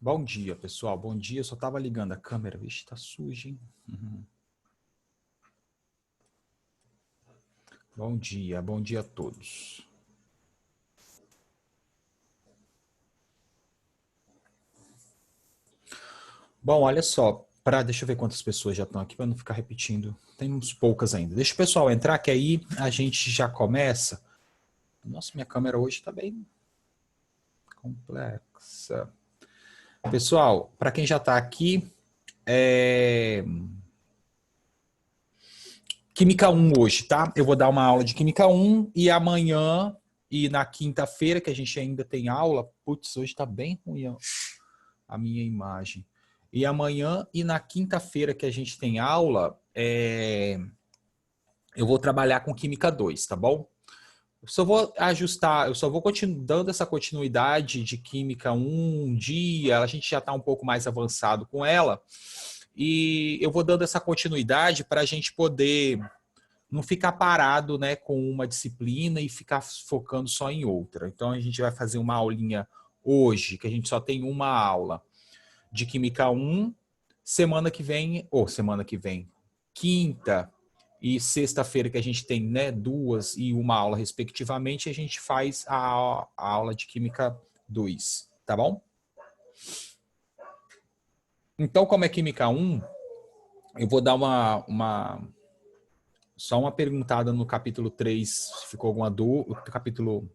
Bom dia, pessoal. Bom dia. Eu só estava ligando a câmera. Vixe, tá suja, hein? Bom dia a todos. Bom, olha só. Deixa eu ver quantas pessoas já estão aqui para não ficar repetindo. Tem uns poucas ainda. Deixa o pessoal entrar, que aí a gente já começa. Nossa, minha câmera hoje está bem complexa. Pessoal, para quem já está aqui, Química 1 hoje, tá? Eu vou dar uma aula de Química 1 e amanhã e na quinta-feira, que a gente ainda tem aula. Putz, hoje está bem ruim a minha imagem. E amanhã e na quinta-feira que a gente tem aula, eu vou trabalhar com Química 2, tá bom? Eu só vou ajustar, eu só vou dando essa continuidade de Química um dia, a gente já está um pouco mais avançado com ela, e eu vou dando essa continuidade para a gente poder não ficar parado, né, com uma disciplina e ficar focando só em outra. Então a gente vai fazer uma aulinha hoje, que a gente só tem uma aula de Química 1, semana que vem, quinta e sexta-feira que a gente tem, né, duas e uma aula respectivamente, a gente faz a aula de Química 2, tá bom? Então, como é Química 1, eu vou dar só uma perguntada no capítulo 3, se ficou alguma dúvida, capítulo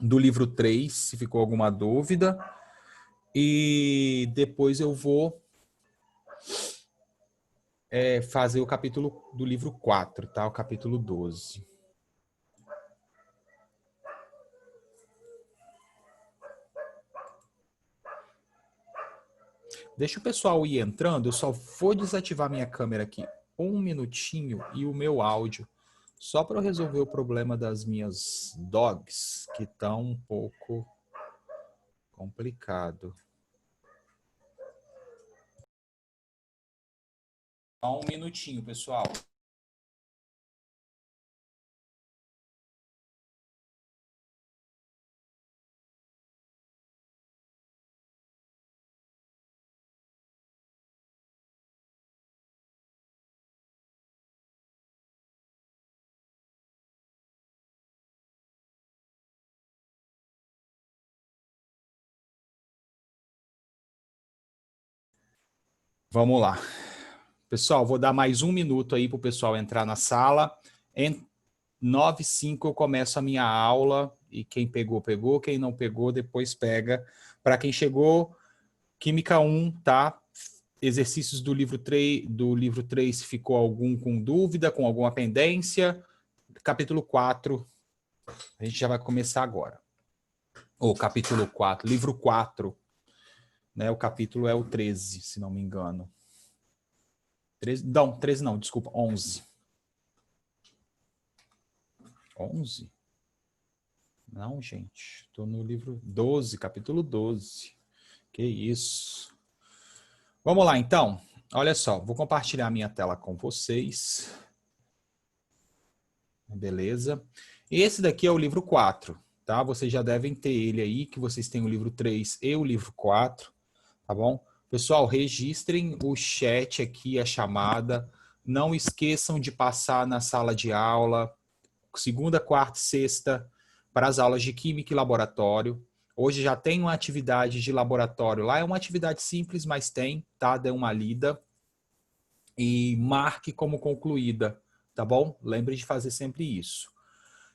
do livro 3, se ficou alguma dúvida, e depois eu vou fazer o capítulo do livro 4, tá? O capítulo 12. Deixa o pessoal ir entrando, eu só vou desativar minha câmera aqui um minutinho e o meu áudio, só para eu resolver o problema das minhas dogs, que tá um pouco complicado. Só um minutinho, pessoal. Vamos lá. Pessoal, vou dar mais um minuto aí para o pessoal entrar na sala. Em 9h05 eu começo a minha aula e quem pegou, pegou. Quem não pegou, depois pega. Para quem chegou, Química 1, tá? Exercícios do livro 3, se ficou algum com dúvida, com alguma pendência. Capítulo 4, a gente já vai começar agora. Ou capítulo 4, livro 4, né? O capítulo é o 13, se não me engano. 13 não, desculpa, 11. 11? Não, gente. Estou no livro 12, capítulo 12. Que isso. Vamos lá, então. Olha só, vou compartilhar minha tela com vocês. Beleza? Esse daqui é o livro 4, tá? Vocês já devem ter ele aí, que vocês têm o livro 3 e o livro 4, tá bom? Pessoal, registrem o chat aqui, a chamada. Não esqueçam de passar na sala de aula, segunda, quarta e sexta, para as aulas de Química e Laboratório. Hoje já tem uma atividade de laboratório lá, é uma atividade simples, mas tem, tá? Dê uma lida e marque como concluída, tá bom? Lembre de fazer sempre isso.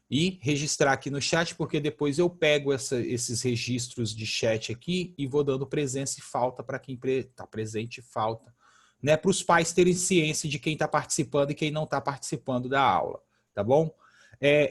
E registrar aqui no chat, porque depois eu pego esses registros de chat aqui e vou dando presença e falta para quem está presente e falta. Né? Para os pais terem ciência de quem está participando e quem não está participando da aula, tá bom?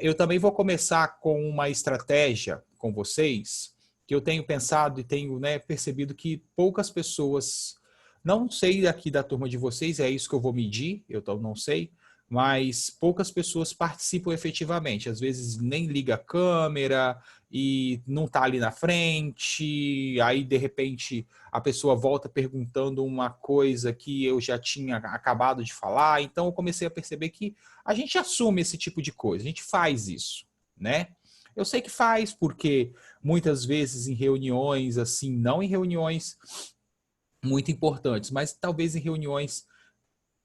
Eu também vou começar com uma estratégia com vocês, que eu tenho pensado e tenho, né, percebido que poucas pessoas, não sei aqui da turma de vocês, é isso que eu vou medir, eu não sei, mas poucas pessoas participam efetivamente. Às vezes nem liga a câmera e não está ali na frente, aí de repente a pessoa volta perguntando uma coisa que eu já tinha acabado de falar. Então eu comecei a perceber que a gente assume esse tipo de coisa, a gente faz isso, né? Eu sei que faz, porque muitas vezes em reuniões, assim, não em reuniões muito importantes, mas talvez em reuniões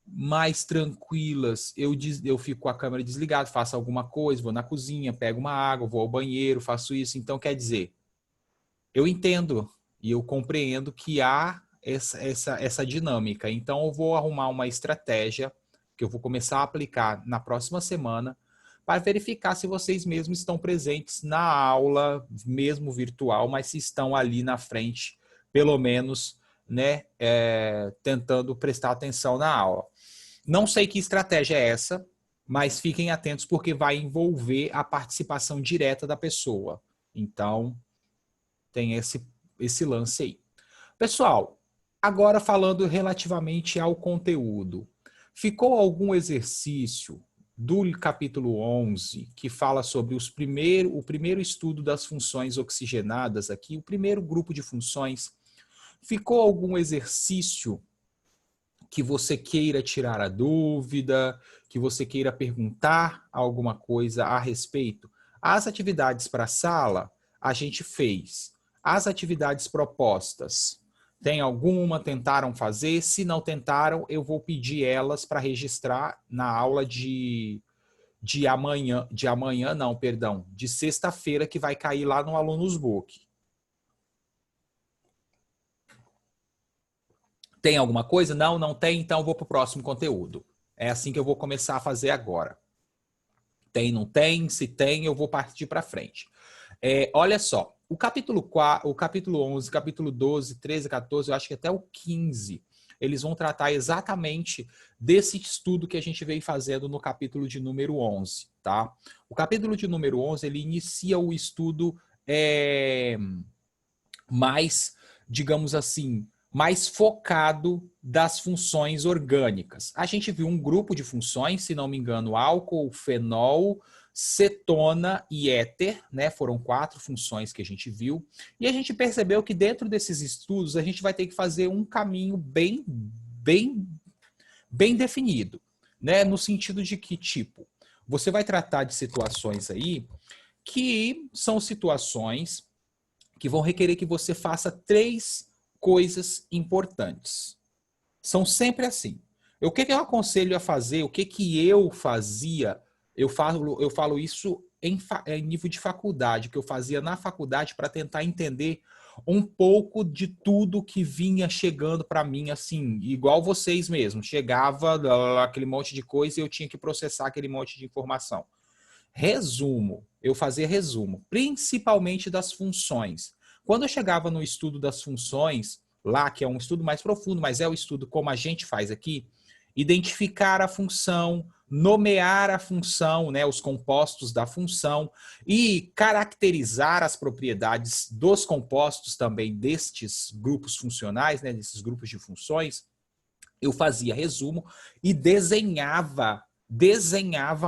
mais tranquilas, eu fico com a câmera desligada, faço alguma coisa, vou na cozinha, pego uma água, vou ao banheiro, faço isso. Então, quer dizer, eu entendo e eu compreendo que há essa dinâmica. Então, eu vou arrumar uma estratégia que eu vou começar a aplicar na próxima semana para verificar se vocês mesmos estão presentes na aula, mesmo virtual, mas se estão ali na frente, pelo menos, né, tentando prestar atenção na aula. Não sei que estratégia é essa, mas fiquem atentos porque vai envolver a participação direta da pessoa. Então, tem esse lance aí. Pessoal, agora falando relativamente ao conteúdo. Ficou algum exercício do capítulo 11 que fala sobre o primeiro estudo das funções oxigenadas aqui, o primeiro grupo de funções? Ficou algum exercício que você queira tirar a dúvida, que você queira perguntar alguma coisa a respeito? As atividades para a sala, a gente fez. As atividades propostas, tem alguma? Tentaram fazer? Se não tentaram, eu vou pedir elas para registrar na aula de amanhã não, perdão, de sexta-feira, que vai cair lá no Alunos Book. Tem alguma coisa? Não, não tem, então eu vou para o próximo conteúdo. É assim que eu vou começar a fazer agora. Tem, não tem? Se tem, eu vou partir para frente. Olha só, o capítulo 4, o capítulo 11, capítulo 12, 13, 14, eu acho que até o 15, eles vão tratar exatamente desse estudo que a gente veio fazendo no capítulo de número 11, tá? O capítulo de número 11, ele inicia o estudo mais, digamos assim, mais focado das funções orgânicas. A gente viu um grupo de funções, se não me engano, álcool, fenol, cetona e éter, né? Foram 4 funções que a gente viu. E a gente percebeu que dentro desses estudos a gente vai ter que fazer um caminho bem definido, né? No sentido de que, tipo, você vai tratar de situações aí que são situações que vão requerer que você faça 3 coisas importantes. São sempre assim. O que eu aconselho a fazer? O que eu fazia? Eu falo isso em nível de faculdade, que eu fazia na faculdade para tentar entender um pouco de tudo que vinha chegando para mim, assim, igual vocês mesmos. Chegava aquele monte de coisa e eu tinha que processar aquele monte de informação. Resumo, eu fazia resumo, principalmente das funções. Quando eu chegava no estudo das funções, lá que é um estudo mais profundo, mas é o estudo como a gente faz aqui, identificar a função, nomear a função, né, os compostos da função e caracterizar as propriedades dos compostos também destes grupos funcionais, né, desses grupos de funções, eu fazia resumo e desenhava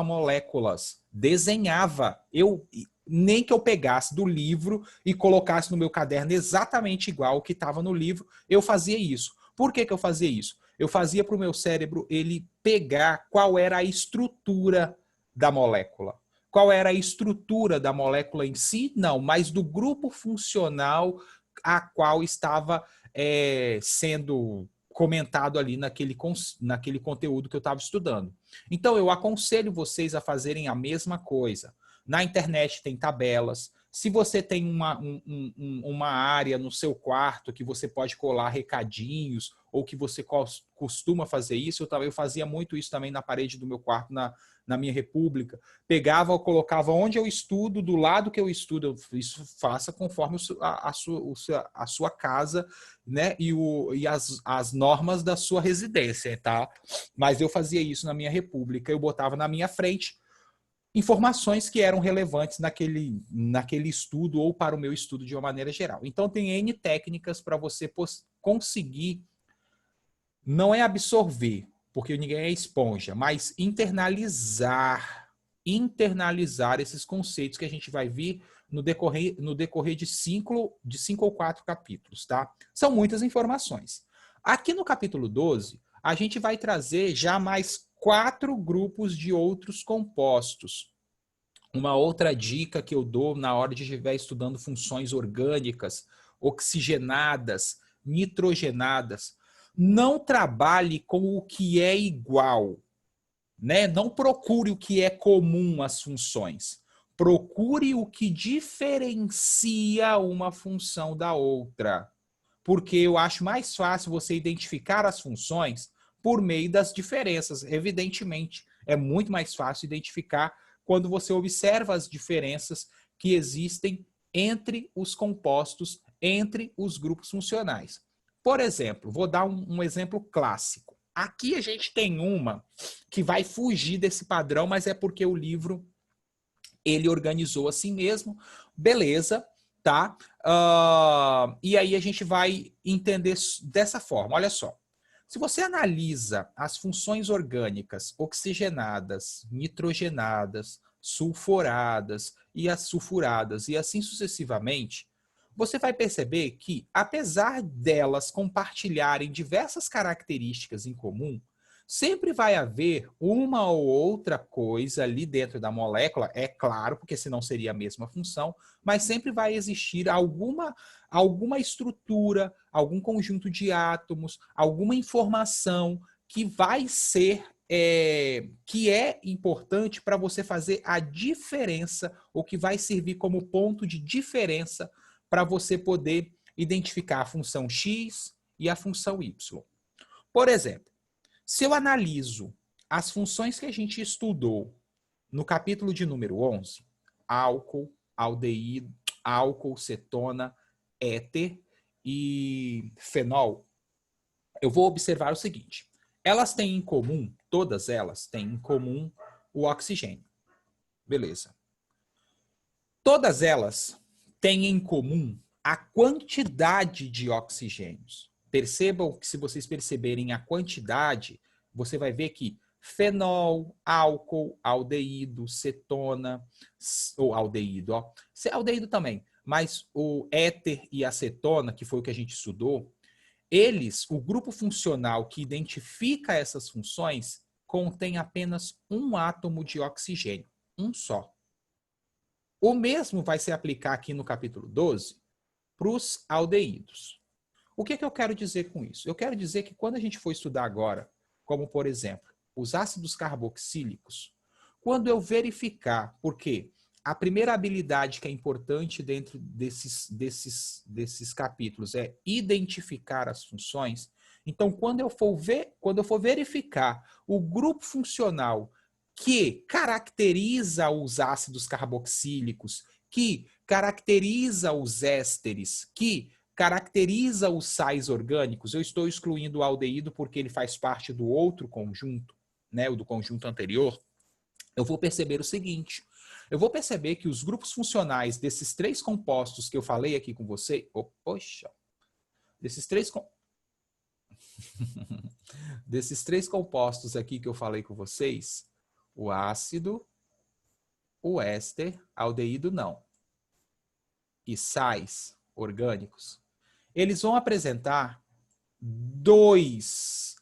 moléculas, desenhava. Nem que eu pegasse do livro e colocasse no meu caderno exatamente igual o que estava no livro, eu fazia isso. Por que eu fazia isso? Eu fazia para o meu cérebro ele pegar qual era a estrutura da molécula. Qual era a estrutura da molécula em si? Não, mas do grupo funcional a qual estava sendo comentado ali naquele conteúdo que eu estava estudando. Então, eu aconselho vocês a fazerem a mesma coisa. Na internet tem tabelas. Se você tem uma área no seu quarto que você pode colar recadinhos ou que você costuma fazer isso, eu fazia muito isso também na parede do meu quarto, na minha república. Pegava, colocava onde eu estudo, do lado que eu estudo. Isso faça conforme a sua casa, né? E as normas da sua residência, tá? Mas eu fazia isso na minha república. Eu botava na minha frente informações que eram relevantes naquele estudo ou para o meu estudo de uma maneira geral. Então, tem N técnicas para você conseguir, não é absorver, porque ninguém é esponja, mas internalizar esses conceitos que a gente vai vir no decorrer de 5 ou 4 capítulos, tá? São muitas informações. Aqui no capítulo 12, a gente vai trazer já mais 4 grupos de outros compostos. Uma outra dica que eu dou na hora de estiver estudando funções orgânicas, oxigenadas, nitrogenadas, não trabalhe com o que é igual, né? Não procure o que é comum às funções. Procure o que diferencia uma função da outra. Porque eu acho mais fácil você identificar as funções por meio das diferenças. Evidentemente, é muito mais fácil identificar quando você observa as diferenças que existem entre os compostos, entre os grupos funcionais. Por exemplo, vou dar um exemplo clássico. Aqui a gente tem uma que vai fugir desse padrão, mas é porque o livro ele organizou assim mesmo. Beleza, tá? E aí a gente vai entender dessa forma. Olha só. Se você analisa as funções orgânicas oxigenadas, nitrogenadas, sulfuradas e as sulfuradas e assim sucessivamente, você vai perceber que, apesar delas compartilharem diversas características em comum, sempre vai haver uma ou outra coisa ali dentro da molécula, é claro, porque senão seria a mesma função, mas sempre vai existir alguma estrutura, algum conjunto de átomos, alguma informação que vai ser que é importante para você fazer a diferença, ou que vai servir como ponto de diferença para você poder identificar a função x e a função y. Por exemplo, se eu analiso as funções que a gente estudou no capítulo de número 11, álcool, aldeído, álcool, cetona, éter e fenol, eu vou observar o seguinte. Elas têm em comum, todas elas têm em comum o oxigênio. Beleza. Todas elas têm em comum a quantidade de oxigênios. Percebam que, se vocês perceberem a quantidade, você vai ver que fenol, álcool, aldeído, cetona, ou aldeído, ó, aldeído também, mas o éter e a cetona, que foi o que a gente estudou, eles, o grupo funcional que identifica essas funções, contém apenas um átomo de oxigênio, um só. O mesmo vai se aplicar aqui no capítulo 12 para os aldeídos. O que eu quero dizer com isso? Eu quero dizer que quando a gente for estudar agora, como por exemplo, os ácidos carboxílicos, quando eu verificar, porque a primeira habilidade que é importante dentro desses capítulos é identificar as funções. Então, quando eu for verificar o grupo funcional que caracteriza os ácidos carboxílicos, que caracteriza os ésteres, que caracteriza os sais orgânicos, eu estou excluindo o aldeído porque ele faz parte do outro conjunto, né, o do conjunto anterior, eu vou perceber o seguinte, eu vou perceber que os grupos funcionais desses três compostos que eu falei aqui com você, desses três compostos aqui que eu falei com vocês, o ácido, o éster, aldeído não, e sais orgânicos, eles vão apresentar 2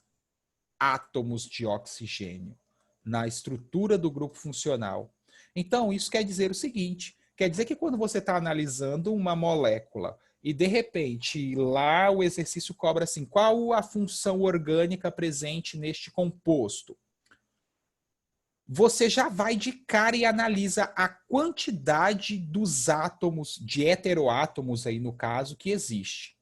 átomos de oxigênio na estrutura do grupo funcional. Então, isso quer dizer o seguinte, quer dizer que quando você está analisando uma molécula e, de repente, lá o exercício cobra assim, qual a função orgânica presente neste composto? Você já vai de cara e analisa a quantidade dos átomos, de heteroátomos aí no caso, que existe.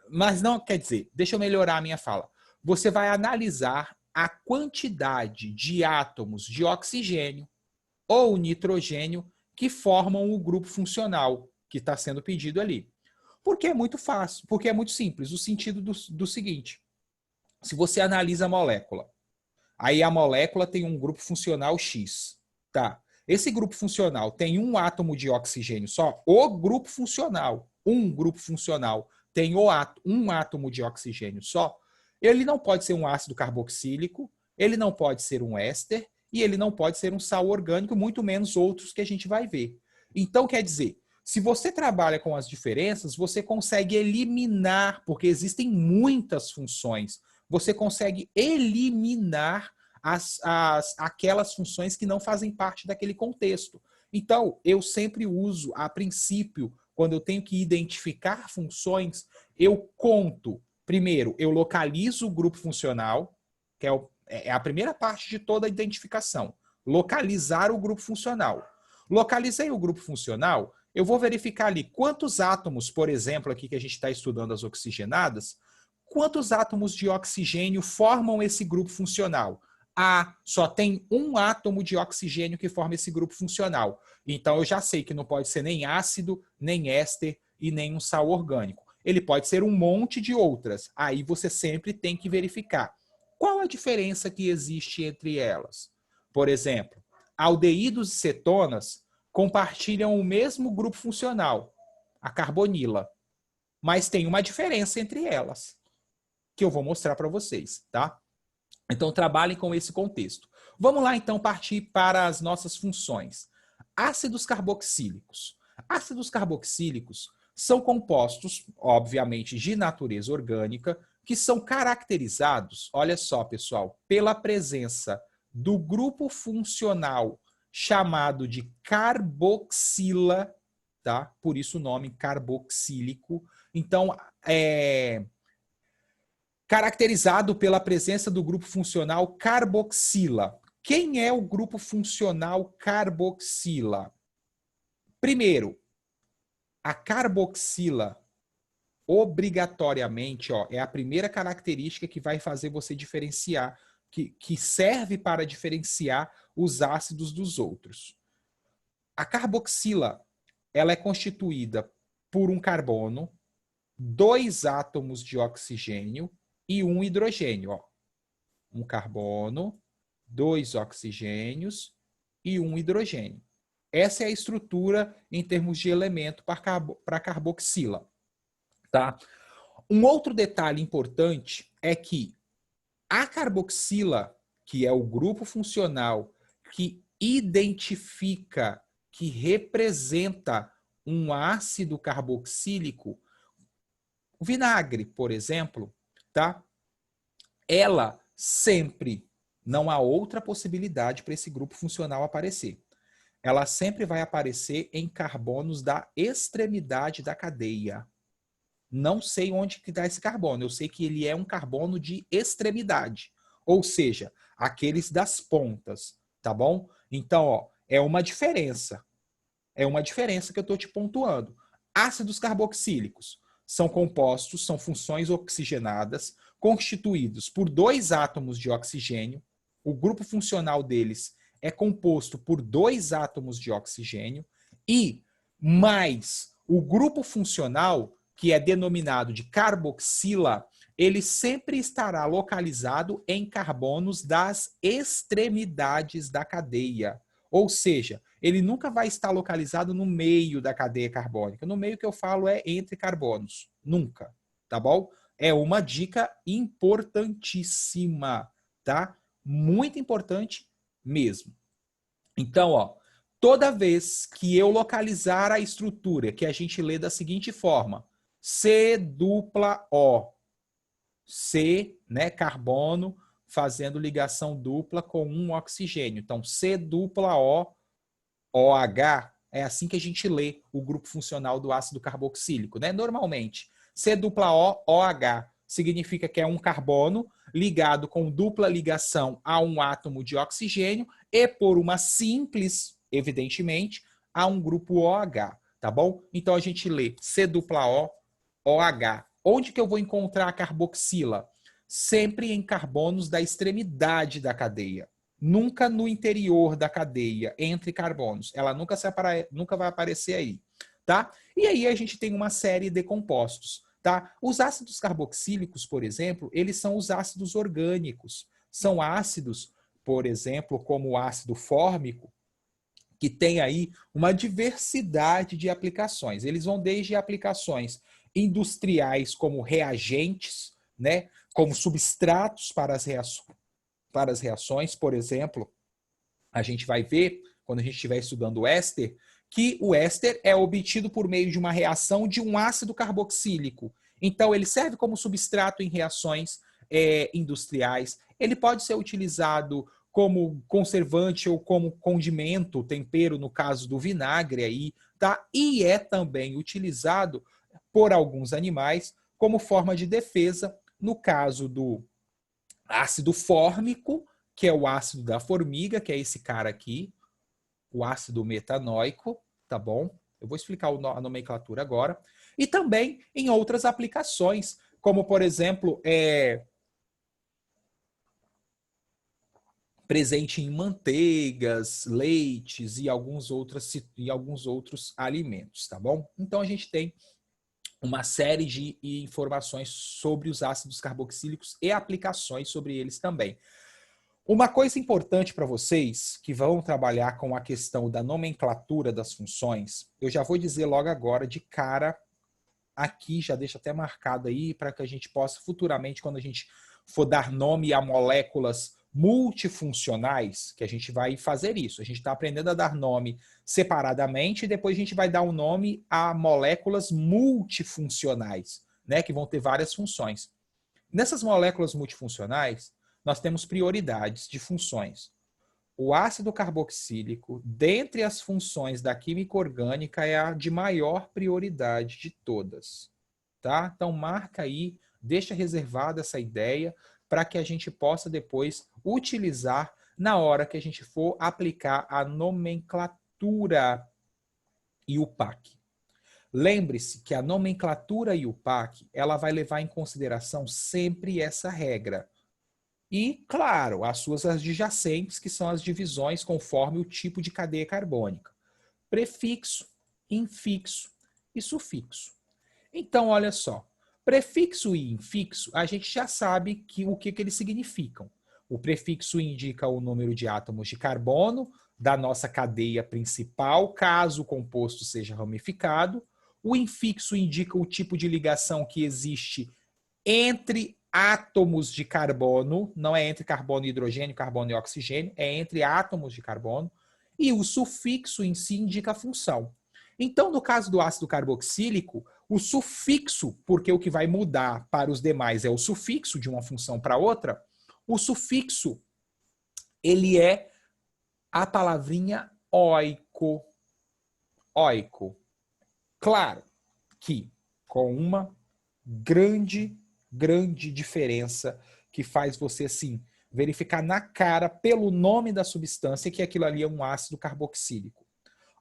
Mas não, quer dizer, deixa eu melhorar a minha fala. Você vai analisar a quantidade de átomos de oxigênio ou nitrogênio que formam o grupo funcional que está sendo pedido ali. Porque é muito fácil, porque é muito simples. O sentido do seguinte, se você analisa a molécula, aí a molécula tem um grupo funcional X, tá? Esse grupo funcional tem um átomo de oxigênio só, o grupo funcional, um grupo funcional tem um átomo de oxigênio só, ele não pode ser um ácido carboxílico, ele não pode ser um éster e ele não pode ser um sal orgânico, muito menos outros que a gente vai ver. Então, quer dizer, se você trabalha com as diferenças, você consegue eliminar, porque existem muitas funções, você consegue eliminar aquelas funções que não fazem parte daquele contexto. Então, eu sempre uso, a princípio, quando eu tenho que identificar funções, eu conto. Primeiro, eu localizo o grupo funcional, que é a primeira parte de toda a identificação. Localizar o grupo funcional. Localizei o grupo funcional, eu vou verificar ali quantos átomos, por exemplo, aqui que a gente está estudando as oxigenadas, quantos átomos de oxigênio formam esse grupo funcional? Só tem um átomo de oxigênio que forma esse grupo funcional. Então eu já sei que não pode ser nem ácido, nem éster e nem um sal orgânico. Ele pode ser um monte de outras. Aí você sempre tem que verificar. Qual a diferença que existe entre elas? Por exemplo, aldeídos e cetonas compartilham o mesmo grupo funcional, a carbonila, mas tem uma diferença entre elas, que eu vou mostrar para vocês, tá? Então, trabalhem com esse contexto. Vamos lá, então, partir para as nossas funções. Ácidos carboxílicos. Ácidos carboxílicos são compostos, obviamente, de natureza orgânica, que são caracterizados, olha só, pessoal, pela presença do grupo funcional chamado de carboxila, tá? Por isso o nome carboxílico. Então, caracterizado pela presença do grupo funcional carboxila. Quem é o grupo funcional carboxila? Primeiro, a carboxila, obrigatoriamente, é a primeira característica que vai fazer você diferenciar, que serve para diferenciar os ácidos dos outros. A carboxila, ela é constituída por um carbono, 2 átomos de oxigênio e um hidrogênio. Um carbono, 2 oxigênios e um hidrogênio. Essa é a estrutura em termos de elemento para carboxila. Tá? Um outro detalhe importante é que a carboxila, que é o grupo funcional que identifica, que representa um ácido carboxílico, o vinagre, por exemplo, tá? Ela sempre, não há outra possibilidade para esse grupo funcional aparecer. Ela sempre vai aparecer em carbonos da extremidade da cadeia. Não sei onde que dá esse carbono, eu sei que ele é um carbono de extremidade, ou seja, aqueles das pontas, tá bom? Então, é uma diferença. É uma diferença que eu estou te pontuando. Ácidos carboxílicos são compostos, são funções oxigenadas, constituídos por 2 átomos de oxigênio. O grupo funcional deles é composto por 2 átomos de oxigênio e mais o grupo funcional, que é denominado de carboxila, ele sempre estará localizado em carbonos das extremidades da cadeia. Ou seja, ele nunca vai estar localizado no meio da cadeia carbônica. No meio que eu falo é entre carbonos. Nunca, tá bom? É uma dica importantíssima, tá? Muito importante mesmo. Então, toda vez que eu localizar a estrutura, que a gente lê da seguinte forma, C dupla O, C, né, carbono, fazendo ligação dupla com um oxigênio. Então, C dupla O, OH, é assim que a gente lê o grupo funcional do ácido carboxílico, né? Normalmente, C dupla O, OH, significa que é um carbono ligado com dupla ligação a um átomo de oxigênio e por uma simples, evidentemente, a um grupo OH, tá bom? Então a gente lê C dupla O, OH. Onde que eu vou encontrar a carboxila? Sempre em carbonos da extremidade da cadeia. Nunca no interior da cadeia, entre carbonos. Ela nunca vai aparecer aí, tá? E aí a gente tem uma série de compostos, tá? Os ácidos carboxílicos, por exemplo, eles são os ácidos orgânicos. São ácidos, por exemplo, como o ácido fórmico, que tem aí uma diversidade de aplicações. Eles vão desde aplicações industriais como reagentes, né? Como substratos para as reações, por exemplo, a gente vai ver, quando a gente estiver estudando o éster, que o éster é obtido por meio de uma reação de um ácido carboxílico. Então, ele serve como substrato em reações industriais, ele pode ser utilizado como conservante ou como condimento, tempero, no caso do vinagre aí, tá? E é também utilizado por alguns animais como forma de defesa, no caso do ácido fórmico, que é o ácido da formiga, que é esse cara aqui, o ácido metanóico, tá bom? Eu vou explicar a nomenclatura agora. E também em outras aplicações, como, por exemplo, presente em manteigas, leites e alguns outros alimentos, tá bom? Então a gente tem uma série de informações sobre os ácidos carboxílicos e aplicações sobre eles também. Uma coisa importante para vocês que vão trabalhar com a questão da nomenclatura das funções, eu já vou dizer logo agora de cara aqui, já deixa até marcado aí para que a gente possa futuramente, quando a gente for dar nome a moléculas multifuncionais, que a gente vai fazer isso. A gente está aprendendo a dar nome separadamente e depois a gente vai dar um nome a moléculas multifuncionais, né, que vão ter várias funções. Nessas moléculas multifuncionais, nós temos prioridades de funções. O ácido carboxílico, dentre as funções da química orgânica, é a de maior prioridade de todas. Tá? Então, marca aí, deixa reservada essa ideia para que a gente possa depois utilizar na hora que a gente for aplicar a nomenclatura IUPAC. Lembre-se que a nomenclatura IUPAC ela vai levar em consideração sempre essa regra. E, claro, as suas adjacentes, que são as divisões conforme o tipo de cadeia carbônica. Prefixo, infixo e sufixo. Então, olha só. Prefixo e infixo, a gente já sabe o que eles significam. O prefixo indica o número de átomos de carbono da nossa cadeia principal, caso o composto seja ramificado. O infixo indica o tipo de ligação que existe entre átomos de carbono, não é entre carbono e hidrogênio, carbono e oxigênio, é entre átomos de carbono, e o sufixo em si indica a função. Então, no caso do ácido carboxílico, o sufixo, porque o que vai mudar para os demais é o sufixo de uma função para outra, o sufixo, ele é a palavrinha oico. Oico. Claro que com uma grande diferença que faz você, assim, verificar na cara, pelo nome da substância, que aquilo ali é um ácido carboxílico.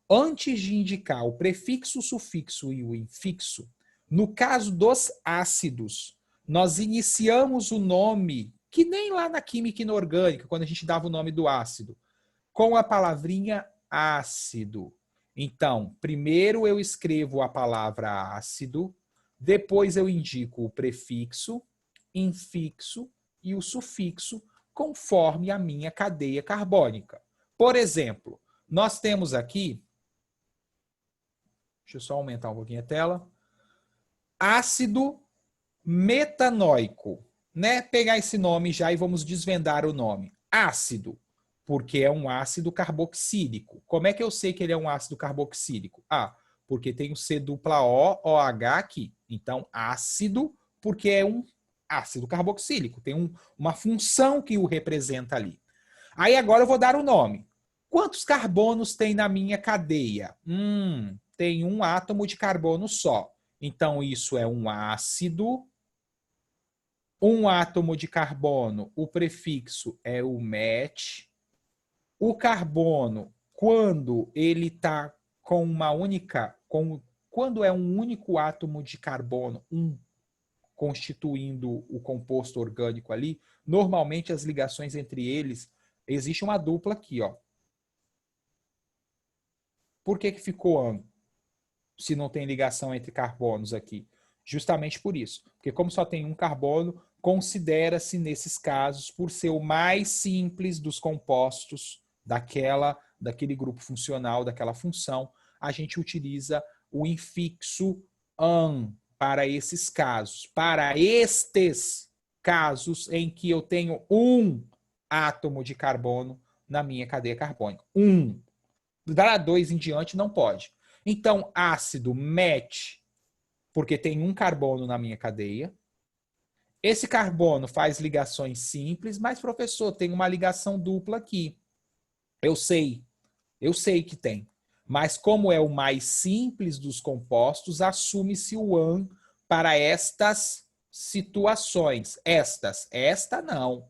Antes de indicar o prefixo, o sufixo e o infixo, no caso dos ácidos, nós iniciamos o nome, que nem lá na química inorgânica, quando a gente dava o nome do ácido, com a palavrinha ácido. Então, primeiro eu escrevo a palavra ácido, depois eu indico o prefixo, infixo e o sufixo conforme a minha cadeia carbônica. Por exemplo, nós temos aqui, deixa eu só aumentar um pouquinho a tela, ácido metanóico, né? Pegar esse nome já e vamos desvendar o nome. Ácido, porque é um ácido carboxílico. Como é que eu sei que ele é um ácido carboxílico? Porque tem o C-O-OH aqui. Então, ácido, porque é um ácido carboxílico. Tem uma função que o representa ali. Aí agora eu vou dar o nome. Quantos carbonos tem na minha cadeia? Tem um átomo de carbono só. Então, isso é um ácido. Um átomo de carbono, o prefixo é o met. O carbono, quando ele está com uma única... quando é um único átomo de carbono, constituindo o composto orgânico ali, normalmente as ligações entre eles, existe uma dupla aqui, ó. Por que ficou an, se não tem ligação entre carbonos aqui? Justamente por isso. Porque como só tem um carbono, considera-se nesses casos, por ser o mais simples dos compostos daquele grupo funcional, daquela função, a gente utiliza o infixo an para esses casos. Para estes casos em que eu tenho um átomo de carbono na minha cadeia carbônica. Da 2 em diante não pode. Então, ácido met, porque tem um carbono na minha cadeia. Esse carbono faz ligações simples, mas, professor, tem uma ligação dupla aqui. Eu sei que tem. Mas como é o mais simples dos compostos, assume-se o AN para estas situações. Esta não,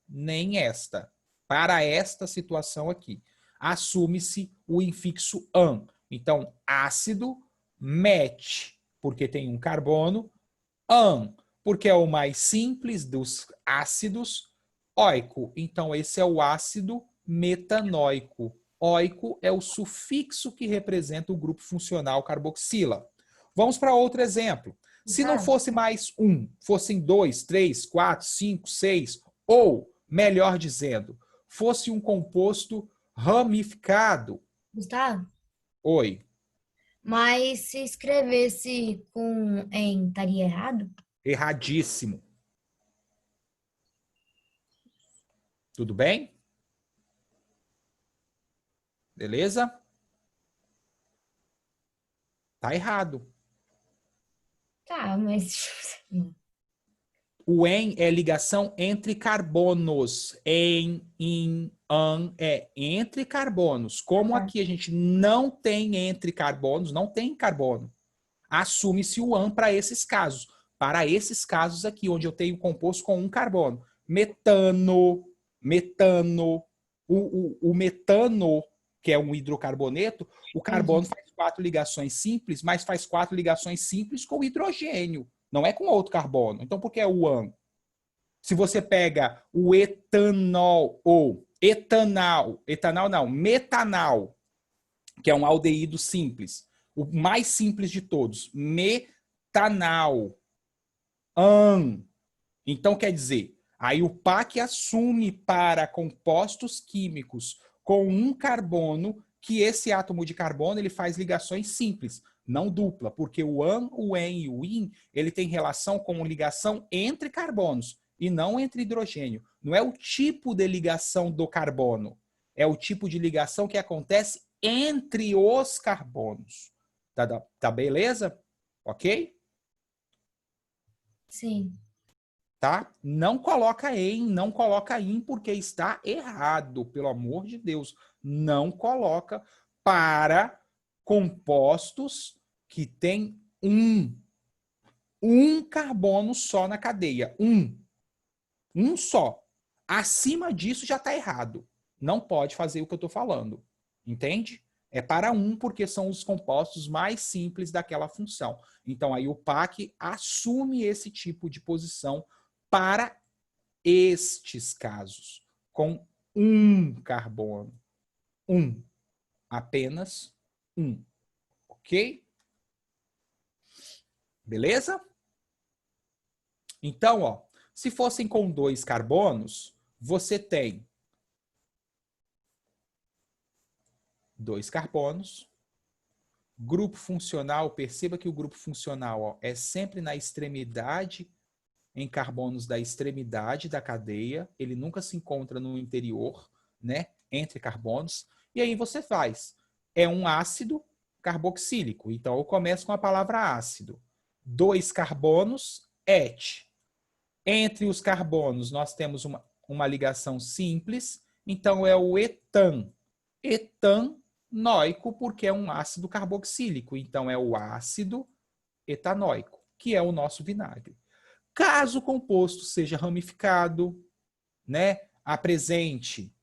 nem esta. Para esta situação aqui, assume-se o infixo AN. Então, ácido, MET, porque tem um carbono, AN, porque é o mais simples dos ácidos, óico. Então, esse é o ácido metanóico. Óico é o sufixo que representa o grupo funcional carboxila. Vamos para outro exemplo. Se não fosse mais um, fossem 2, 3, 4, 5, 6, ou, melhor dizendo, fosse um composto ramificado. Gustavo, Oi. mas se escrevesse com em, estaria errado? Erradíssimo. Tudo bem? Beleza? Tá errado. Tá, mas O en é ligação entre carbonos. Em, in, an é entre carbonos. Como aqui a gente não tem entre carbonos, não tem carbono, assume-se o an para esses casos. Para esses casos aqui, onde eu tenho composto com um carbono. Metano, o metano, que é um hidrocarboneto, o carbono faz 4 ligações simples, mas faz 4 ligações simples com hidrogênio, não é com outro carbono. Então, por que é o AN? Se você pega o etanol ou etanal não, metanal, que é um aldeído simples, o mais simples de todos, metanal, AN. Então, quer dizer, aí o PAC assume para compostos químicos com um carbono que esse átomo de carbono ele faz ligações simples, não dupla, porque o AN, o EN e o IN ele tem relação com ligação entre carbonos e não entre hidrogênio. Não é o tipo de ligação do carbono, é o tipo de ligação que acontece entre os carbonos. Tá beleza? Ok? sim. Tá? Não coloca em, não coloca in, porque está errado, pelo amor de Deus. Não coloca para compostos que tem um carbono só na cadeia. Um só. Acima disso já está errado. Não pode fazer o que eu estou falando. Entende? É para um, porque são os compostos mais simples daquela função. Então, aí o PAC assume esse tipo de posição para estes casos, com um carbono. Um. Apenas um. Ok? Beleza? Então, ó, se fossem com 2 carbonos, você tem 2 carbonos. Grupo funcional, perceba que o grupo funcional ó, é sempre na extremidade, em carbonos da extremidade da cadeia, ele nunca se encontra no interior, né, entre carbonos. E aí você faz, é um ácido carboxílico. Então eu começo com a palavra ácido. 2 carbonos, et. Entre os carbonos nós temos uma ligação simples, então é o etan. Etanóico, porque é um ácido carboxílico, então é o ácido etanóico, que é o nosso vinagre. Caso o composto seja ramificado, né, apresente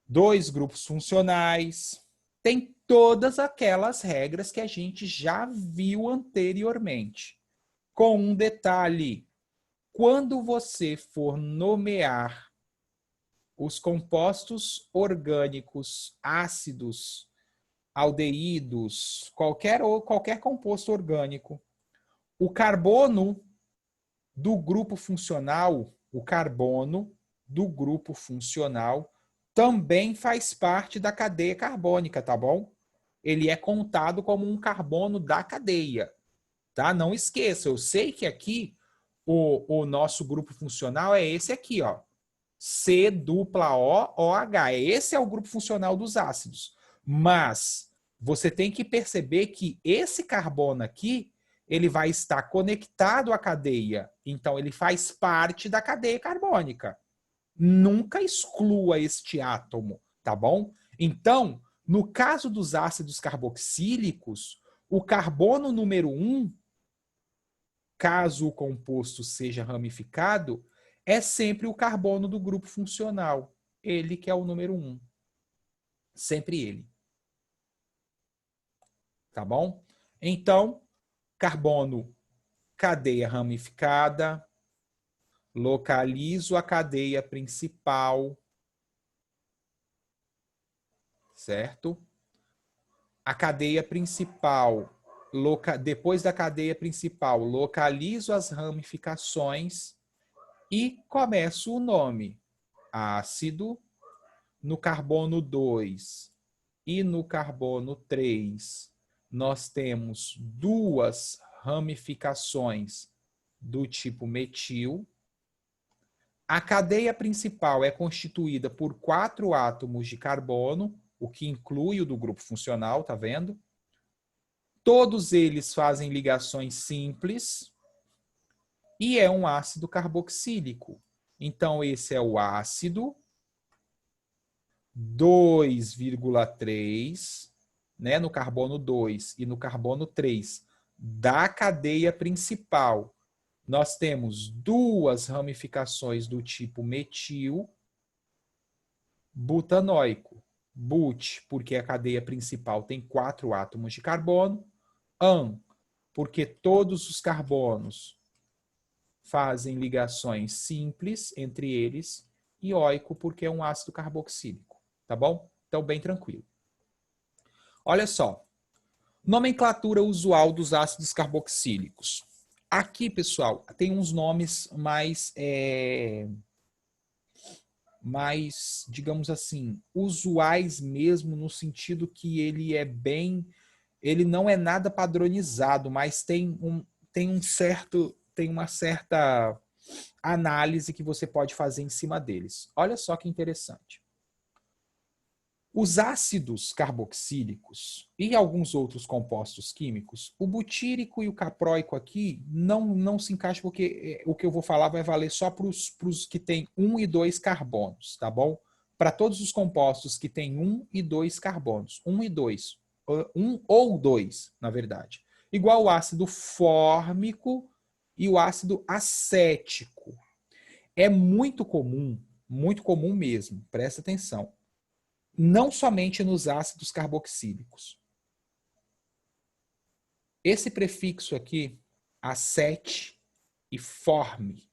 2 grupos funcionais, tem todas aquelas regras que a gente já viu anteriormente. Com um detalhe, quando você for nomear os compostos orgânicos, ácidos, aldeídos, qualquer composto orgânico, o carbono do grupo funcional, o carbono do grupo funcional também faz parte da cadeia carbônica, tá bom? Ele é contado como um carbono da cadeia, tá? Não esqueça, eu sei que aqui o nosso grupo funcional é esse aqui, ó. C dupla O, OH. Esse é o grupo funcional dos ácidos. Mas você tem que perceber que esse carbono aqui, ele vai estar conectado à cadeia. Então, ele faz parte da cadeia carbônica. Nunca exclua este átomo, tá bom? Então, no caso dos ácidos carboxílicos, o carbono número 1, caso o composto seja ramificado, é sempre o carbono do grupo funcional. Ele que é o número 1. Sempre ele. Tá bom? Então, carbono, cadeia ramificada, localizo a cadeia principal, certo? A cadeia principal, depois da cadeia principal, localizo as ramificações e começo o nome. Ácido, no carbono 2 e no carbono 3, nós temos duas ramificações do tipo metil. A cadeia principal é constituída por 4 átomos de carbono, o que inclui o do grupo funcional, tá vendo? Todos eles fazem ligações simples e é um ácido carboxílico. Então, esse é o ácido 2,3, né, no carbono 2 e no carbono 3 da cadeia principal. Nós temos duas ramificações do tipo metil butanoico. But, porque a cadeia principal tem 4 átomos de carbono. An, porque todos os carbonos fazem ligações simples entre eles. E oico, porque é um ácido carboxílico. Tá bom? Então, bem tranquilo. Olha só. Nomenclatura usual dos ácidos carboxílicos. Aqui, pessoal, tem uns nomes mais, digamos assim, usuais mesmo, no sentido que ele não é nada padronizado, mas tem uma certa análise que você pode fazer em cima deles. Olha só que interessante. Os ácidos carboxílicos e alguns outros compostos químicos, o butírico e o capróico aqui não se encaixam porque o que eu vou falar vai valer só para os que têm 1 e 2 carbonos, tá bom? Para todos os compostos que têm 1 e 2 carbonos, 1 e 2, 1 ou 2, na verdade. Igual o ácido fórmico e o ácido acético. É muito comum mesmo, presta atenção. Não somente nos ácidos carboxílicos. Esse prefixo aqui, acete e forme,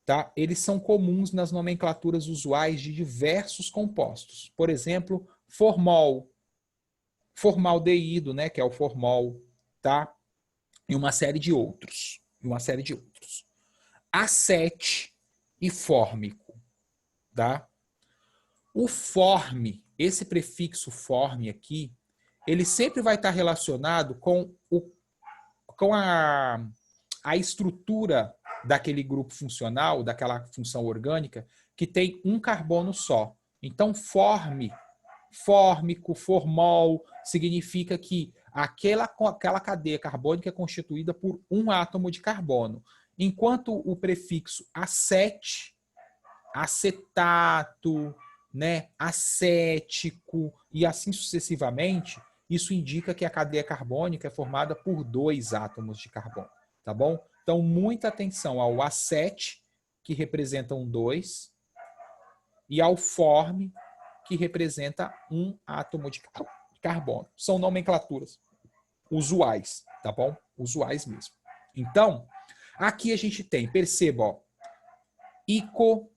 tá? Eles são comuns nas nomenclaturas usuais de diversos compostos. Por exemplo, formol, formaldeído, né, que é o formol, tá? E uma série de outros. Acete e fórmico, tá? O forme, esse prefixo forme aqui, ele sempre vai estar relacionado com a estrutura daquele grupo funcional, daquela função orgânica, que tem um carbono só. Então, fórmico, formol, significa que aquela cadeia carbônica é constituída por um átomo de carbono. Enquanto o prefixo acete, acetato, né, acético e assim sucessivamente, isso indica que a cadeia carbônica é formada por 2 átomos de carbono, tá bom? Então, muita atenção ao acete, que representa um 2, e ao forme, que representa um átomo de carbono. São nomenclaturas usuais, tá bom? Usuais mesmo. Então, aqui a gente tem, perceba, ó, ico,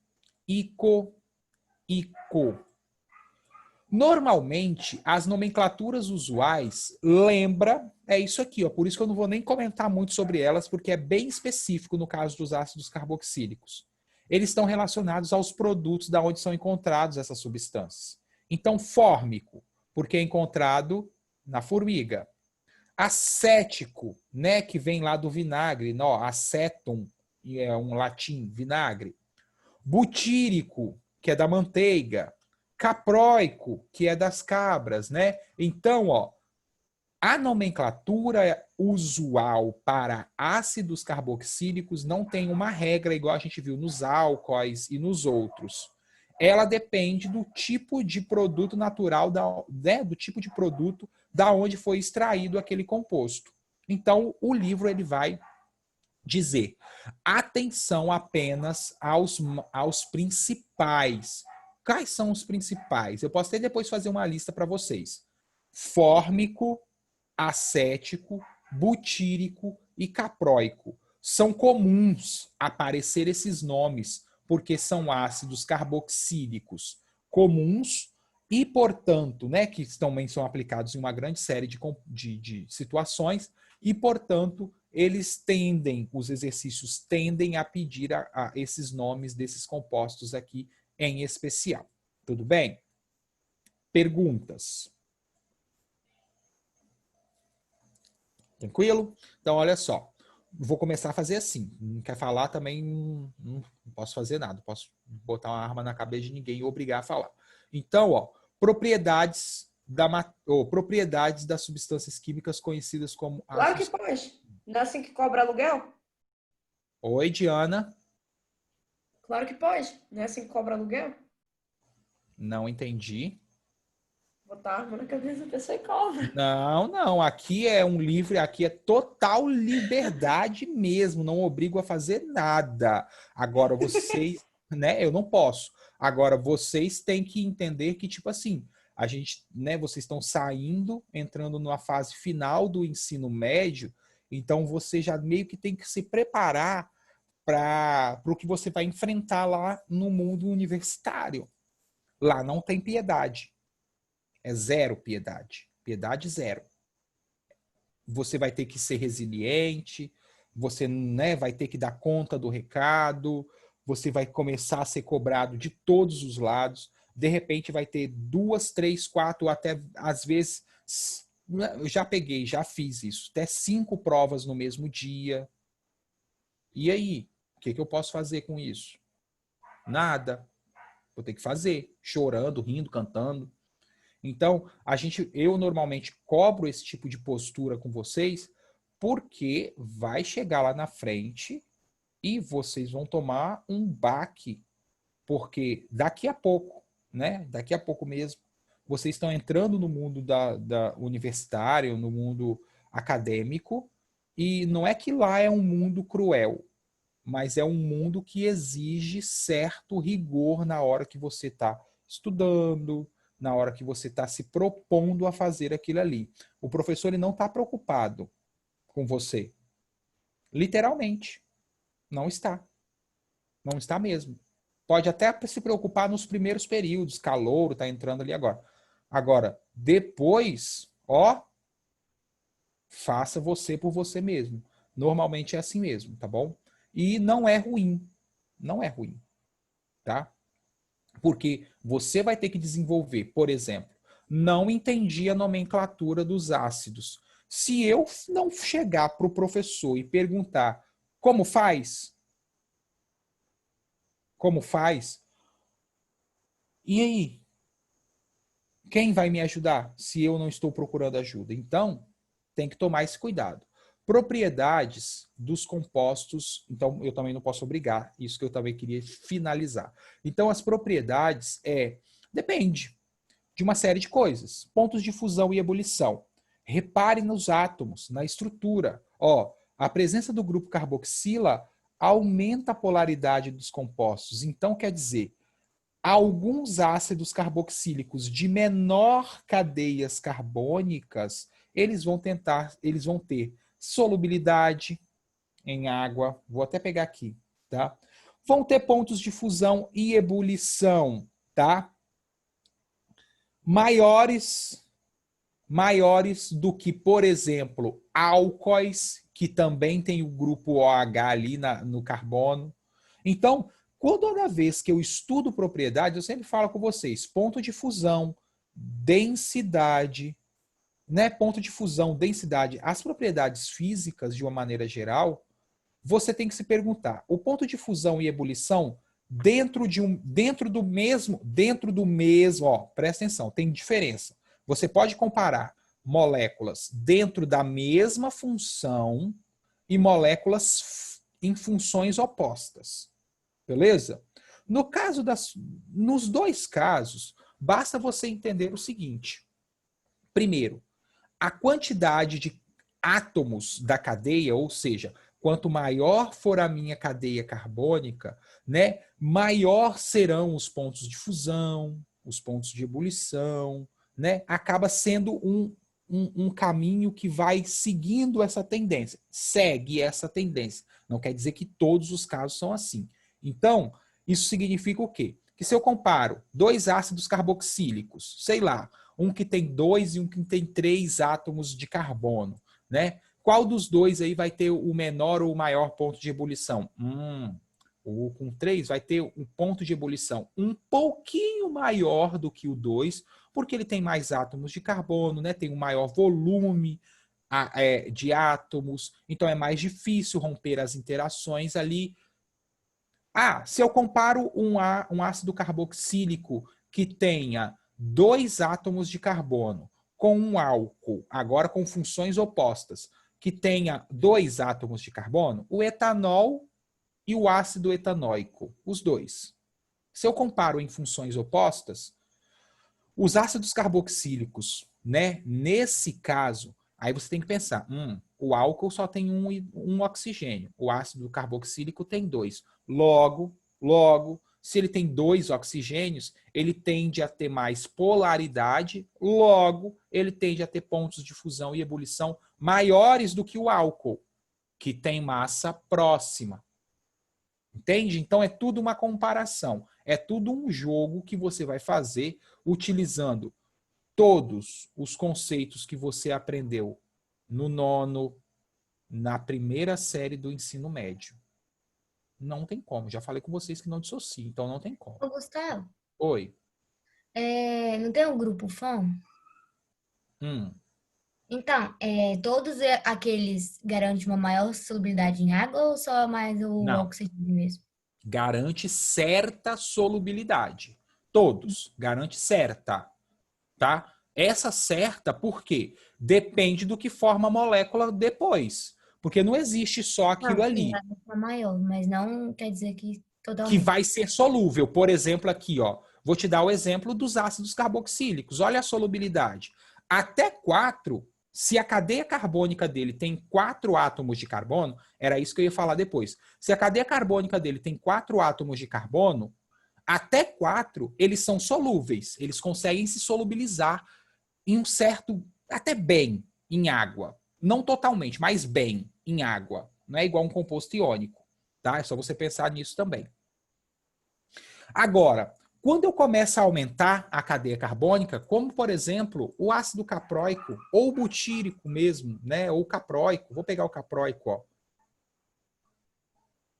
Normalmente, as nomenclaturas usuais é isso aqui, ó, por isso que eu não vou nem comentar muito sobre elas, porque é bem específico no caso dos ácidos carboxílicos. Eles estão relacionados aos produtos da onde são encontrados essas substâncias. Então, fórmico, porque é encontrado na formiga. Acético, né, que vem lá do vinagre, não, acetum, é um latim, vinagre. Butírico, que é da manteiga. Capróico, que é das cabras, né? Então, ó, A nomenclatura usual para ácidos carboxílicos não tem uma regra igual a gente viu nos álcoois e nos outros. Ela depende do tipo de produto natural, do tipo de produto da onde foi extraído aquele composto. Então, o livro ele vai dizer atenção apenas aos principais. Quais são os principais? Eu posso até depois fazer uma lista para vocês. Fórmico, acético, butírico e capróico. São comuns aparecer esses nomes, porque são ácidos carboxílicos comuns e, portanto, né, que também são aplicados em uma grande série de situações, e, portanto, eles tendem, os exercícios tendem a pedir a esses nomes desses compostos aqui em especial. Tudo bem? Perguntas? Tranquilo? Então, olha só. Vou começar a fazer assim. Não quer falar também, não posso fazer nada. Posso botar uma arma na cabeça de ninguém e obrigar a falar. Então, ó, propriedades das substâncias químicas conhecidas como Claro que ácidos. pode. Não é assim que cobra aluguel? Oi, Diana. Claro que pode. Não é assim que cobra aluguel? Não entendi. Botar a arma na cabeça da pessoa e cobra. Não. Aqui é um livro, aqui é total liberdade mesmo. Não obrigo a fazer nada. Agora, vocês, né? Eu não posso. Agora, vocês têm que entender que, tipo assim, a gente, né? Vocês estão saindo, entrando numa fase final do ensino médio, então você já meio que tem que se preparar para o que você vai enfrentar lá no mundo universitário. Lá não tem piedade. É zero piedade. Piedade zero. Você vai ter que ser resiliente, você, né, vai ter que dar conta do recado, você vai começar a ser cobrado de todos os lados. De repente vai ter 2, 3, 4, até às vezes, eu já fiz isso, até 5 provas no mesmo dia. E aí? O que eu posso fazer com isso? Nada. Vou ter que fazer, chorando, rindo, cantando. Então, eu normalmente cobro esse tipo de postura com vocês, porque vai chegar lá na frente e vocês vão tomar um baque, porque daqui a pouco, né? Daqui a pouco mesmo, vocês estão entrando no mundo da universitário, no mundo acadêmico, e não é que lá é um mundo cruel, mas é um mundo que exige certo rigor na hora que você está estudando, na hora que você está se propondo a fazer aquilo ali. O professor ele não está preocupado com você. Literalmente. Não está. Não está mesmo. Pode até se preocupar nos primeiros períodos, calouro está entrando ali agora. Agora, depois, ó, faça você por você mesmo. Normalmente é assim mesmo, tá bom? E não é ruim. Não é ruim, tá? Porque você vai ter que desenvolver, por exemplo, não entendi a nomenclatura dos ácidos. Se eu não chegar para o professor e perguntar como faz, e aí? Quem vai me ajudar se eu não estou procurando ajuda? Então, tem que tomar esse cuidado. Propriedades dos compostos, então eu também não posso obrigar, isso que eu também queria finalizar. Então, as propriedades depende de uma série de coisas. Pontos de fusão e ebulição. Repare nos átomos, na estrutura. Ó, a presença do grupo carboxila aumenta a polaridade dos compostos. Então, quer dizer, alguns ácidos carboxílicos de menor cadeias carbônicas, eles vão ter solubilidade em água. Vou até pegar aqui, tá? Vão ter pontos de fusão e ebulição, tá? Maiores do que, por exemplo, álcoois, que também tem o grupo OH ali no carbono. Então, toda vez que eu estudo propriedades, eu sempre falo com vocês, ponto de fusão, densidade, né? Ponto de fusão, densidade, as propriedades físicas, de uma maneira geral, você tem que se perguntar, o ponto de fusão e ebulição, dentro do mesmo, ó, presta atenção, tem diferença. Você pode comparar moléculas dentro da mesma função e moléculas em funções opostas. Beleza? Nos dois casos, basta você entender o seguinte. Primeiro, a quantidade de átomos da cadeia, ou seja, quanto maior for a minha cadeia carbônica, né, maior serão os pontos de fusão, os pontos de ebulição, né? Acaba sendo um caminho que vai seguindo essa tendência, segue essa tendência. Não quer dizer que todos os casos são assim. Então, isso significa o quê? Que se eu comparo dois ácidos carboxílicos, sei lá, um que tem 2 e um que tem 3 átomos de carbono, né? Qual dos dois aí vai ter o menor ou o maior ponto de ebulição? O com 3 vai ter um ponto de ebulição um pouquinho maior do que o 2, porque ele tem mais átomos de carbono, né? Tem um maior volume de átomos, então é mais difícil romper as interações ali. Se eu comparo um ácido carboxílico que tenha 2 átomos de carbono com um álcool, agora com funções opostas, que tenha 2 átomos de carbono, o etanol e o ácido etanóico, os dois. Se eu comparo em funções opostas, os ácidos carboxílicos, né, nesse caso, aí você tem que pensar, o álcool só tem um oxigênio, o ácido carboxílico tem 2. Logo, se ele tem 2 oxigênios, ele tende a ter mais polaridade, logo, ele tende a ter pontos de fusão e ebulição maiores do que o álcool, que tem massa próxima. Entende? Então é tudo uma comparação, é tudo um jogo que você vai fazer utilizando todos os conceitos que você aprendeu no nono, na primeira série do ensino médio. Não tem como. Já falei com vocês que não dissocia, então não tem como. Ô, Gustavo, Oi. não tem um grupo FOM? Hum. Então, todos aqueles garantem uma maior solubilidade em água ou só mais o Não. oxigênio mesmo? Garante certa solubilidade. Todos. Garante certa. Tá? Essa certa, por quê? Depende do que forma a molécula depois. Porque não existe só aquilo Não, sim, ali garante uma maior, mas não quer dizer que que totalmente. vai ser solúvel. Por exemplo, aqui, ó, vou te dar o exemplo dos ácidos carboxílicos. Olha a solubilidade. Até 4, se a cadeia carbônica dele tem 4 átomos de carbono, era isso que eu ia falar depois. Se a cadeia carbônica dele tem 4 átomos de carbono, até 4 eles são solúveis. Eles conseguem se solubilizar em um certo, até bem, em água. Não totalmente, mas bem em água. Não é igual um composto iônico. Tá? É só você pensar nisso também. Agora, quando eu começo a aumentar a cadeia carbônica, como por exemplo o ácido capróico ou butírico mesmo, né, ou capróico, vou pegar o capróico, ó,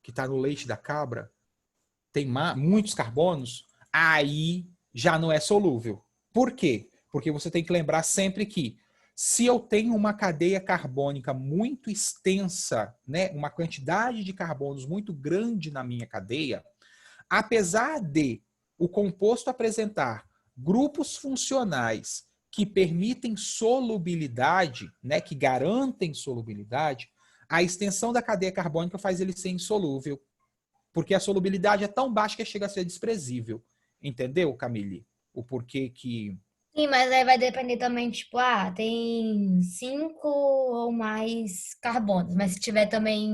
que está no leite da cabra, tem muitos carbonos, aí já não é solúvel. Por quê? Porque você tem que lembrar sempre que se eu tenho uma cadeia carbônica muito extensa, né, uma quantidade de carbonos muito grande na minha cadeia, apesar de o composto apresentar grupos funcionais que permitem solubilidade, né, que garantem solubilidade, a extensão da cadeia carbônica faz ele ser insolúvel, porque a solubilidade é tão baixa que chega a ser desprezível. Entendeu, Camille? O porquê que... Sim, mas aí vai depender também, tipo, tem 5 ou mais carbonos, mas se tiver também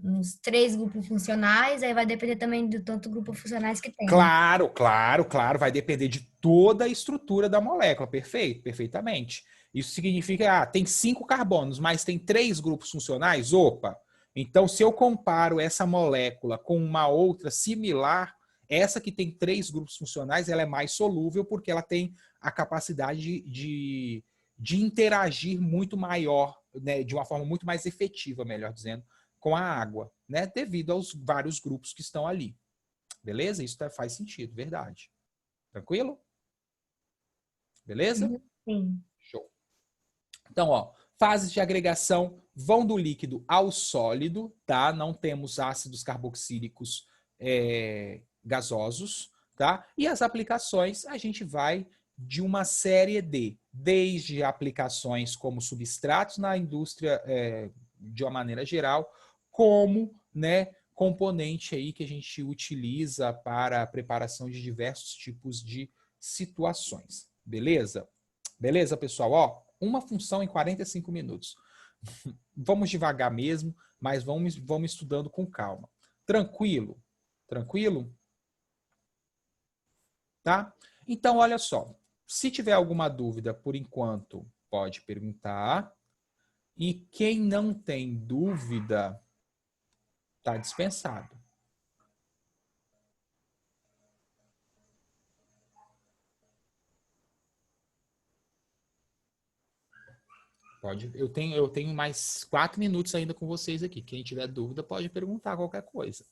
uns 3 grupos funcionais, aí vai depender também do tanto grupo funcionais que tem, né? Claro, claro, claro, vai depender de toda a estrutura da molécula, perfeito, perfeitamente. Isso significa, tem 5 carbonos, mas tem 3 grupos funcionais? Opa! Então, se eu comparo essa molécula com uma outra similar, essa que tem 3 grupos funcionais, ela é mais solúvel porque ela tem a capacidade de interagir muito maior, né, de uma forma muito mais efetiva, melhor dizendo, com a água, né, devido aos vários grupos que estão ali. Beleza? Isso faz sentido, verdade. Tranquilo? Beleza? Sim. Show. Então, ó, fases de agregação vão do líquido ao sólido, tá? Não temos ácidos carboxílicos gasosos, tá? E as aplicações, a gente vai de uma série de desde aplicações como substratos na indústria de uma maneira geral, como, né, componente aí que a gente utiliza para a preparação de diversos tipos de situações. Beleza? Beleza, pessoal? Ó, uma função em 45 minutos. Vamos devagar mesmo, mas vamos estudando com calma. Tranquilo? Tranquilo? Tá? Então, olha só. Se tiver alguma dúvida, por enquanto, pode perguntar. E quem não tem dúvida, está dispensado. Pode, eu tenho mais 4 minutos ainda com vocês aqui. Quem tiver dúvida pode perguntar qualquer coisa.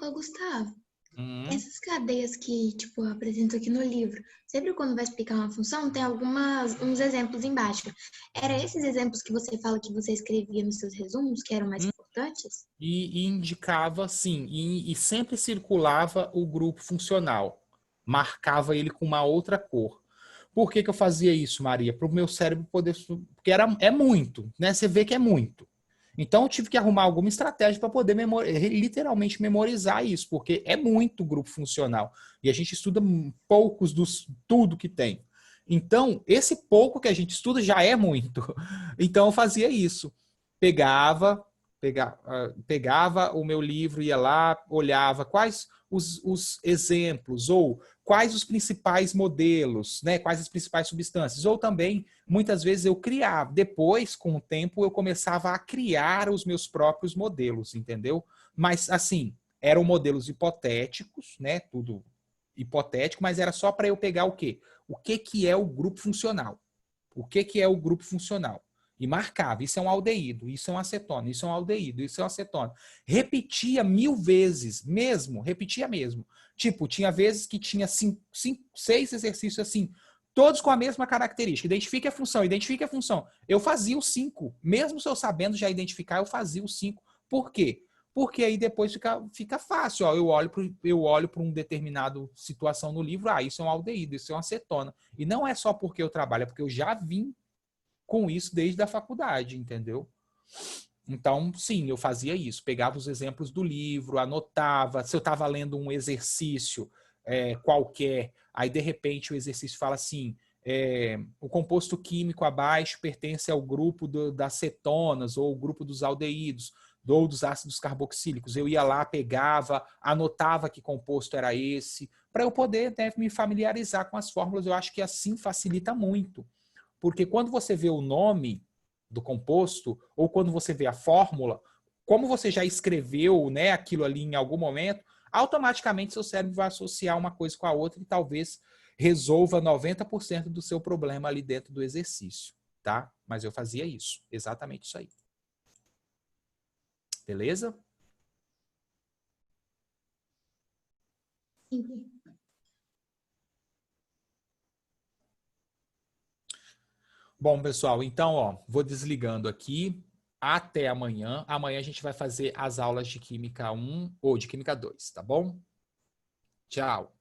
Ô, Gustavo, essas cadeias que, tipo, eu apresento aqui no livro, sempre quando vai explicar uma função, tem uns exemplos embaixo. Era esses exemplos que você fala que você escrevia nos seus resumos, que eram mais importantes? E indicava, sim, e sempre circulava o grupo funcional. Marcava ele com uma outra cor. Por que eu fazia isso, Maria? Para o meu cérebro poder... Porque é muito, né? Você vê que é muito. Então, eu tive que arrumar alguma estratégia para poder literalmente memorizar isso, porque é muito grupo funcional. E a gente estuda poucos dos tudo que tem. Então, esse pouco que a gente estuda já é muito. Então, eu fazia isso. Pegava o meu livro, ia lá, olhava quais os exemplos, ou quais os principais modelos, né? Quais as principais substâncias. Ou também, muitas vezes, eu criava. Depois, com o tempo, eu começava a criar os meus próprios modelos, entendeu? Mas, assim, eram modelos hipotéticos, né? Tudo hipotético, mas era só para eu pegar o quê? O que é o grupo funcional? O que é o grupo funcional? E marcava, isso é um aldeído, isso é um acetona, isso é um aldeído, isso é um acetona. Repetia 1000 vezes, repetia mesmo. Tipo, tinha vezes que tinha 6 exercícios assim, todos com a mesma característica. Identifique a função, identifique a função. Eu fazia os 5, mesmo se eu sabendo já identificar, eu fazia os 5. Por quê? Porque aí depois fica fácil. Ó, eu olho para uma determinada situação no livro, isso é um aldeído, isso é uma acetona. E não é só porque eu trabalho, é porque eu já vim com isso desde a faculdade, entendeu? Então, sim, eu fazia isso. Pegava os exemplos do livro, anotava. Se eu estava lendo um exercício qualquer, aí de repente o exercício fala assim, o composto químico abaixo pertence ao grupo das cetonas ou o grupo dos aldeídos ou dos ácidos carboxílicos. Eu ia lá, pegava, anotava que composto era esse, para eu poder, né, me familiarizar com as fórmulas. Eu acho que assim facilita muito. Porque quando você vê o nome do composto, ou quando você vê a fórmula, como você já escreveu, né, aquilo ali em algum momento, automaticamente seu cérebro vai associar uma coisa com a outra e talvez resolva 90% do seu problema ali dentro do exercício, tá? Mas eu fazia isso, exatamente isso aí. Beleza? Sim. Bom, pessoal, então, ó, vou desligando aqui. Até amanhã. Amanhã a gente vai fazer as aulas de Química 1 ou de Química 2, tá bom? Tchau.